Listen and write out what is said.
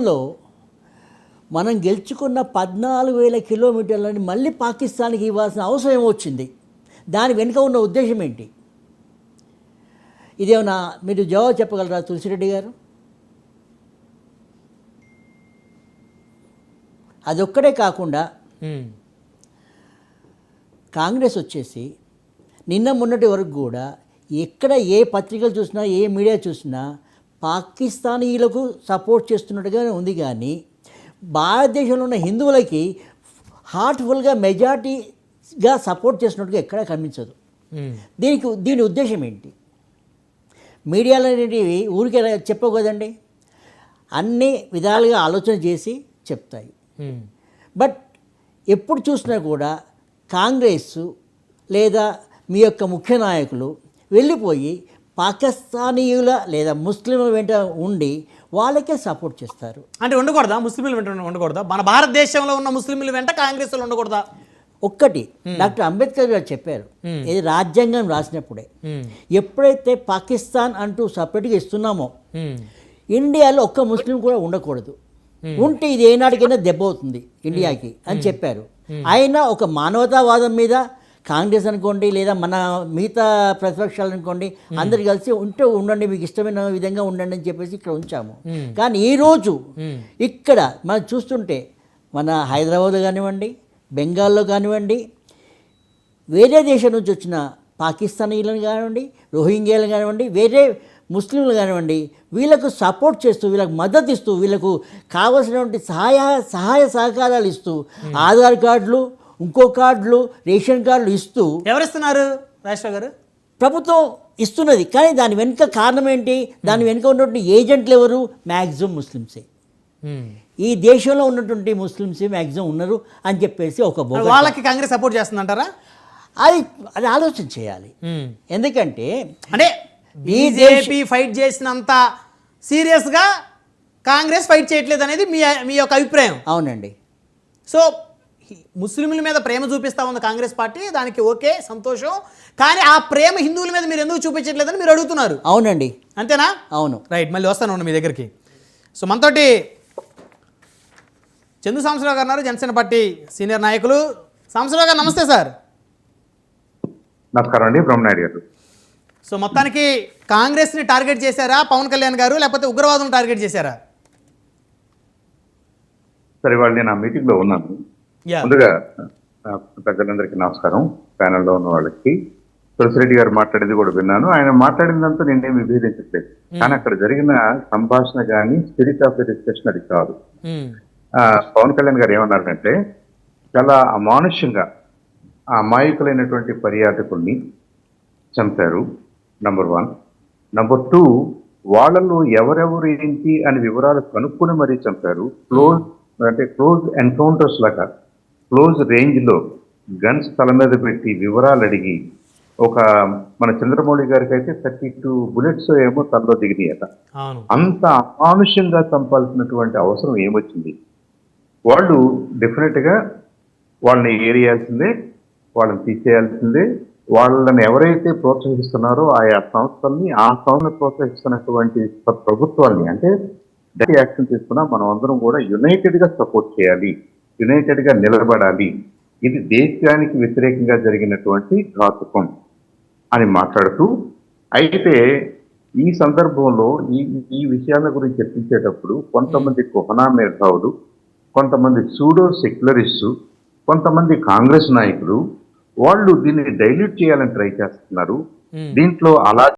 లో మనం గెలుచుకున్న 14,000 కిలోమీటర్లని మళ్ళీ పాకిస్తాన్కి ఇవ్వాల్సిన అవసరం ఏమొచ్చింది? దాని వెనుక ఉన్న ఉద్దేశం ఏంటి? ఇదేమన్నా మీరు జవాబు చెప్పగలరా తులసిరెడ్డి గారు? అదొక్కడే కాకుండా కాంగ్రెస్ వచ్చేసి నిన్న మొన్నటి వరకు కూడా ఎక్కడ ఏ పత్రికలు చూసినా ఏ మీడియా చూసినా పాకిస్తానీలకు సపోర్ట్ చేస్తున్నట్టుగానే ఉంది, కానీ భారతదేశంలో ఉన్న హిందువులకి హార్ట్ఫుల్గా మెజారిటీగా సపోర్ట్ చేస్తున్నట్టుగా ఎక్కడా కనిపించదు. దీని ఉద్దేశం ఏంటి? మీడియాలు అనేటివి ఊరికే చెప్పవు కదండి, అన్ని విధాలుగా ఆలోచన చేసి చెప్తాయి. బట్ ఎప్పుడు చూసినా కూడా కాంగ్రెస్ లేదా మీ యొక్క ముఖ్య నాయకులు వెళ్ళిపోయి పాకిస్తానీయుల లేదా ముస్లింల వెంట ఉండి వాళ్ళకే సపోర్ట్ చేస్తారు. అంటే ఉండకూడదా? ముస్లింల వెంట ఉండకూడదా? మన భారతదేశంలో ఉన్న ముస్లింల వెంట కాంగ్రెస్లో ఉండకూడదా? ఒక్కటి డాక్టర్ అంబేద్కర్ గారు చెప్పారు, ఇది రాజ్యాంగం రాసినప్పుడే, ఎప్పుడైతే పాకిస్తాన్ అంటూ సపరేట్గా ఇస్తున్నామో ఇండియాలో ఒక్క ముస్లిం కూడా ఉండకూడదు, ఉంటే ఇది ఏనాటికైనా దెబ్బ అవుతుంది ఇండియాకి అని చెప్పారు. అయినా ఒక మానవతావాదం మీద కాంగ్రెస్ అనుకోండి లేదా మన మిగతా ప్రతిపక్షాలు అనుకోండి అందరు కలిసి ఉండండి, మీకు ఇష్టమైన విధంగా ఉండండి అని చెప్పేసి ఇక్కడ ఉంచాము. కానీ ఈరోజు ఇక్కడ మనం చూస్తుంటే మన హైదరాబాద్లో కానివ్వండి, బెంగాల్లో కానివ్వండి, వేరే దేశం నుంచి వచ్చిన పాకిస్తానీలను కానివ్వండి, రోహింగ్యాలు కానివ్వండి, వేరే ముస్లింలు కానివ్వండి, వీళ్ళకు సపోర్ట్ చేస్తూ, వీళ్ళకు మద్దతు ఇస్తూ, వీళ్ళకు కావలసినటువంటి సహాయ సహకారాలు ఇస్తూ, ఆధార్ కార్డులు, ఇంకో కార్డులు, రేషన్ కార్డులు ఇస్తూ ఎవరిస్తున్నారు? రాజేశ్వర గారు, ప్రభుత్వం ఇస్తున్నది. కానీ దాని వెనుక కారణం ఏంటి? దాని వెనుక ఉన్నటువంటి ఏజెంట్లు ఎవరు? మ్యాక్సిమం ముస్లిమ్సే. ఈ దేశంలో ఉన్నటువంటి ముస్లిమ్స్ మ్యాక్సిమం ఉన్నారు అని చెప్పేసి ఒక వాళ్ళకి కాంగ్రెస్ సపోర్ట్ చేస్తుందంటారా? అది ఆలోచన చేయాలి. ఎందుకంటే అంటే బీజేపీ ఫైట్ చేసినంత సీరియస్గా కాంగ్రెస్ ఫైట్ చేయట్లేదు అనేది మీ యొక్క అభిప్రాయం? అవునండి. సో ముస్లింల మీద ప్రేమ చూపిస్తూ ఉంది కాంగ్రెస్ పార్టీ, దానికి ఓకే, సంతోషం. కానీ ఆ ప్రేమ హిందువుల మీద మీరు ఎందుకు చూపించట్లేదని మీరు అడుగుతున్నారు. అవునండి. అంతేనా? అవును. రైట్, మళ్ళీ వస్తాను మీ దగ్గరికి. సో మనతోటి చందు సాంబశివరావు గారు ఉన్నారు, జనసేన పార్టీ సీనియర్ నాయకులు. సాంబశివరావు గారు నమస్తే సార్. నమస్కారం అండి, బ్రహ్మనాయుడు గారు. సో మొత్తానికి కాంగ్రెస్ని టార్గెట్ చేశారా పవన్ కళ్యాణ్ గారు, లేకపోతే ఉగ్రవాదులను టార్గెట్ చేశారా? సరే, వాళ్ళు నేను ఆ మీటింగ్లో ఉన్నాను. ముందుగా ప్రజలందరికీ నమస్కారం. ప్యానెల్లో ఉన్న వాళ్ళకి, తులసిరెడ్డి గారు మాట్లాడేది కూడా విన్నాను. ఆయన మాట్లాడినంతా నేనేం విభేదించట్లేదు, కానీ అక్కడ జరిగిన సంభాషణ కానీ స్పిరిట్ ఆఫ్ ద డిస్కషన్ అది కాదు. పవన్ కళ్యాణ్ గారు ఏమన్నారంటే, చాలా అమానుష్యంగా ఆ అమాయకులైనటువంటి పర్యాటకుల్ని చంపారు, నంబర్ 1. నంబర్ 2, వాళ్ళలో ఎవరెవరు ఏంటి అని వివరాలు కనుక్కుని మరీ చంపారు. క్లోజ్ ఎన్కౌంటర్స్ లాగా క్లోజ్ రేంజ్లో గన్స్ తల మీద పెట్టి వివరాలు అడిగి, ఒక మన చంద్రమౌళి గారికి అయితే 32 బుల్లెట్స్ ఏమో తలలో దిగినాయట. అంత అమానుష్యంగా చంపాల్సినటువంటి అవసరం ఏమొచ్చింది? వాళ్ళు డెఫినెట్గా వాళ్ళని ఏరియాల్సిందే, వాళ్ళని తీసేయాల్సిందే. వాళ్ళని ఎవరైతే ప్రోత్సహిస్తున్నారో ఆయా సంస్థల్ని, ఆ సంస్థను ప్రోత్సహిస్తున్నటువంటి ప్రభుత్వాల్ని, అంటే యాక్షన్ తీసుకున్నా మనం అందరం కూడా యునైటెడ్గా సపోర్ట్ చేయాలి, యునైటెడ్గా నిలబడాలి. ఇది దేశానికి వ్యతిరేకంగా జరిగినటువంటి ఘాతుకం అని మాట్లాడుతూ, అయితే ఈ సందర్భంలో ఈ విషయాల గురించి చర్చించేటప్పుడు కొంతమంది కుహనా మేధావులు, కొంతమంది సూడో సెక్యులరిస్టు, కొంతమంది కాంగ్రెస్ నాయకులు వాళ్ళు దీన్ని డైల్యూట్ చేయాలని ట్రై చేస్తున్నారు. దీంట్లో అలా